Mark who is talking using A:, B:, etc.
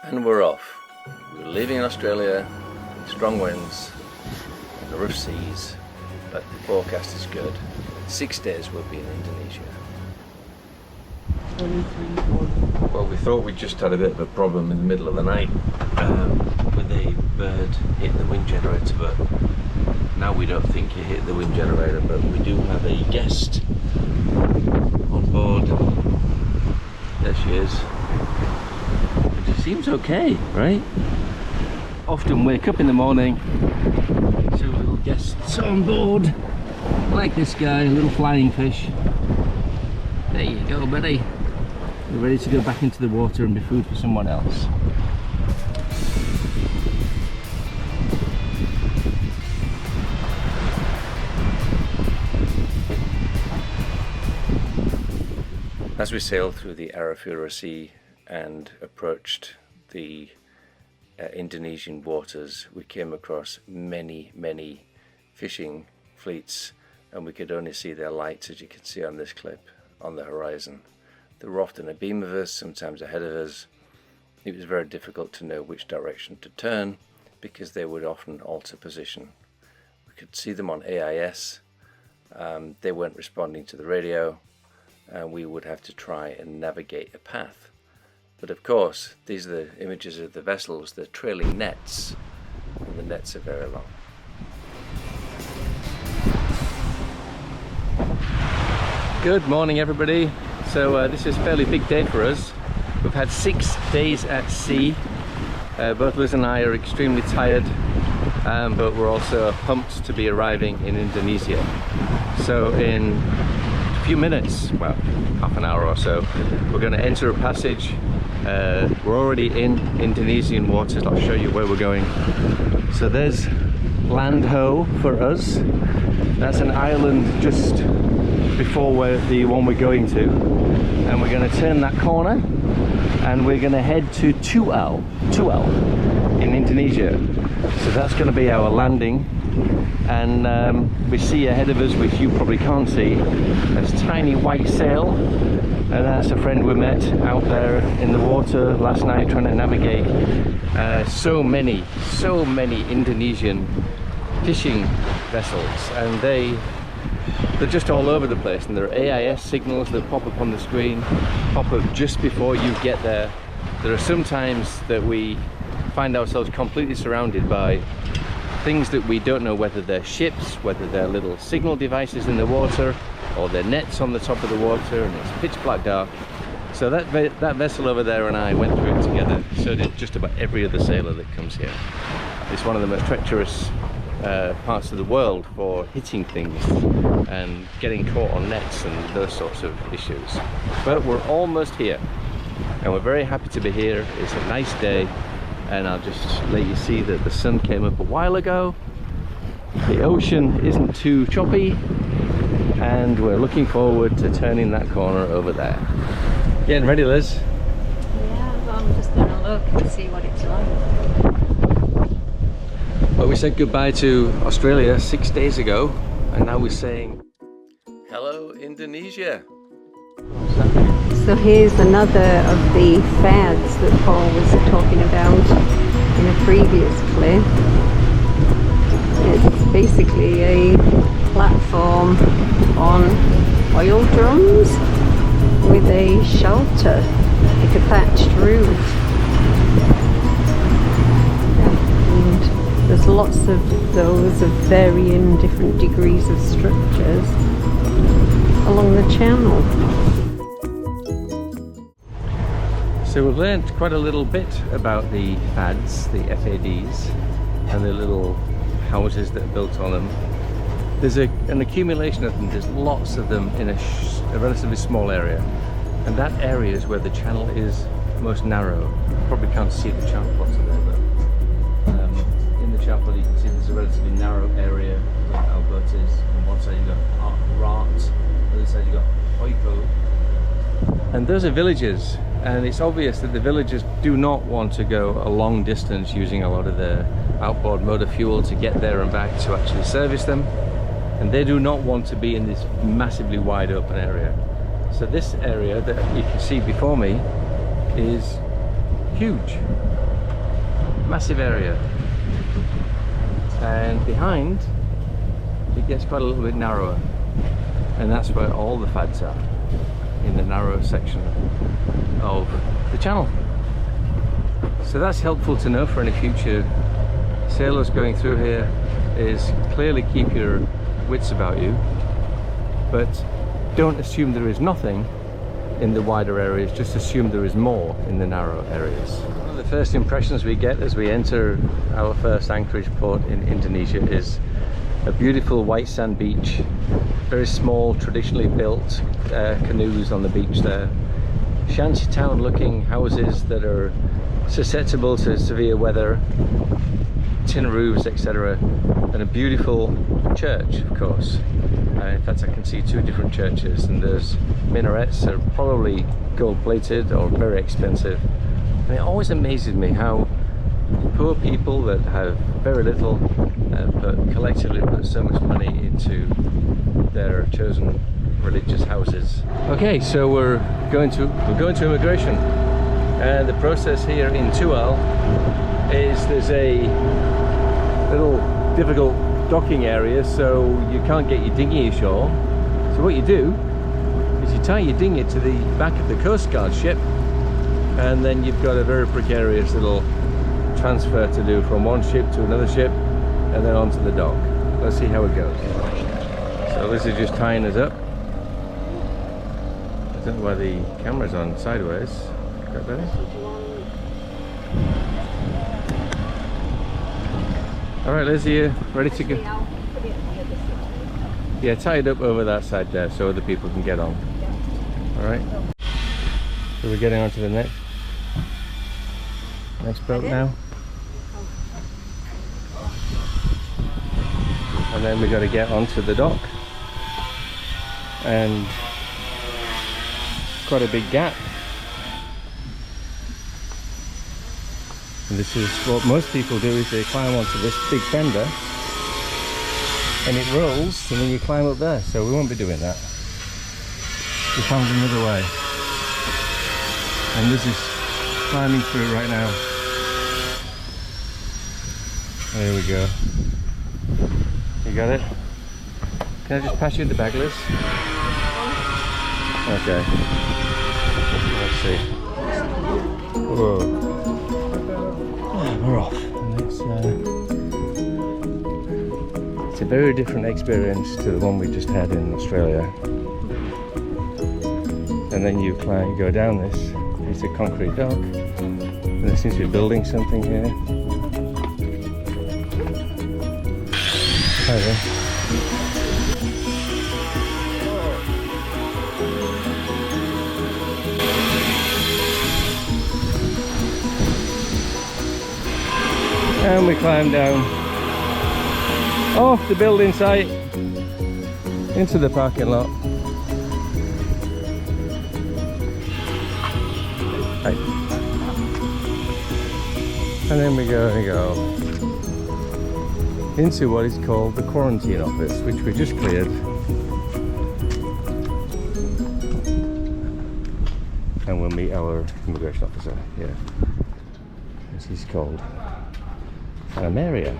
A: And we're off. We're leaving Australia, strong winds and the rough seas, but the forecast is good. 6 days we'll be in Indonesia. Well, we thought we just had a bit of a problem in the middle of the night with a bird hitting the wind generator, but now we don't think it hit the wind generator, but we do have a guest on board. There she is. And she seems okay, right? Often wake up in the morning, see little guests on board, like this guy, a little flying fish. There you go, buddy. You're ready to go back into the water and be food for someone else. As we sailed through the Arafura Sea and approached the Indonesian waters, we came across many fishing fleets, and we could only see their lights, as you can see on this clip, on the horizon. They were often abeam of us, sometimes ahead of us. It was very difficult to know which direction to turn because they would often alter position. We could see them on AIS. They weren't responding to the radio, and we would have to try and navigate a path. But of course, these are the images of the vessels. They're trailing nets, and the nets are very long. Good morning, everybody. So this is a fairly big day for us. We've had 6 days at sea. Both Liz and I are extremely tired, but we're also pumped to be arriving in Indonesia. So in a few minutes, well, half an hour or so, we're going to enter a passage. We're already in Indonesian waters. I'll show you where we're going. So there's Land Ho for us. That's an island just before the one we're going to, and we're going to turn that corner and we're going to head to Tual in Indonesia. So that's going to be our landing, and we see ahead of us, which you probably can't see, this tiny white sail, and that's a friend we met out there in the water last night trying to navigate so many Indonesian fishing vessels, and they're just all over the place, and there are AIS signals that pop up on the screen, pop up just before you get there. There are some times that we find ourselves completely surrounded by things that we don't know whether they're ships, whether they're little signal devices in the water, or they're nets on the top of the water, and it's pitch black dark. So that vessel over there and I went through it together. So did just about every other sailor that comes here. It's one of the most treacherous parts of the world for hitting things and getting caught on nets and those sorts of issues. But we're almost here, and we're very happy to be here. It's a nice day, and I'll just let you see that the sun came up a while ago. The ocean isn't too choppy, and we're looking forward to turning that corner over there. Getting ready, Liz?
B: Yeah, well, I'm just going to look and see what it's like.
A: Well, we said goodbye to Australia 6 days ago, and now we're saying hello, Indonesia.
B: So here's another of the fads that Paul was talking about in a previous clip. It's basically a platform on oil drums with a shelter, like a thatched roof. There's lots of those of varying different degrees of structures along the channel.
A: So we've learned quite a little bit about the FADs, the FADs, and the little houses that are built on them. There's an accumulation of them. There's lots of them in a relatively small area, and that area is where the channel is most narrow. You probably can't see the channel plotter there, but chapel, you can see there's a relatively narrow area where Albert is. On one side you've got Rat, on the other side you've got Hoiko. And those are villages, and it's obvious that the villagers do not want to go a long distance using a lot of their outboard motor fuel to get there and back to actually service them, and they do not want to be in this massively wide open area. So this area that you can see before me is huge. massive area. And behind, it gets quite a little bit narrower. And that's where all the fads are, in the narrow section of the channel. So that's helpful to know for any future sailors going through here, is clearly keep your wits about you, but don't assume there is nothing in the wider areas, just assume there is more in the narrow areas. One of the first impressions we get as we enter our first anchorage port in Indonesia is a beautiful white sand beach, very small traditionally built canoes on the beach there, shantytown looking houses that are susceptible to severe weather, tin roofs, etc., and a beautiful church, of course. In fact, I can see two different churches, and there's minarets that are probably gold-plated or very expensive. And it always amazes me how poor people that have very little, but collectively put so much money into their chosen religious houses. Okay, so we're going to immigration, and the process here in Tual is there's a little difficult docking area, so you can't get your dinghy ashore. So what you do is you tie your dinghy to the back of the Coast Guard ship, and then you've got a very precarious little transfer to do from one ship to another ship and then onto the dock. Let's see how it goes. So this is just tying us up. I don't know why the camera's on sideways. Got better? Alright, Lizzie, you ready to go? Yeah, tie it up over that side there so other people can get on. Alright. So we're getting onto the next boat now. And then we got to get onto the dock. And quite a big gap. And this is what most people do, is they climb onto this big fender and it rolls, and then you climb up there. So we won't be doing that. We found another way, and this is climbing through it right now. There we go. You got it? Can I just pass you the bag, Liz? Okay. Let's see. Whoa. We're off. And it's a very different experience to the one we just had in Australia. And then you go down this. It's a concrete dock, and there seems to be building something here. Hi there. And we climb down off the building site into the parking lot. Right. And then we go into what is called the quarantine office, which we just cleared. And we'll meet our immigration officer here. This is called Maria.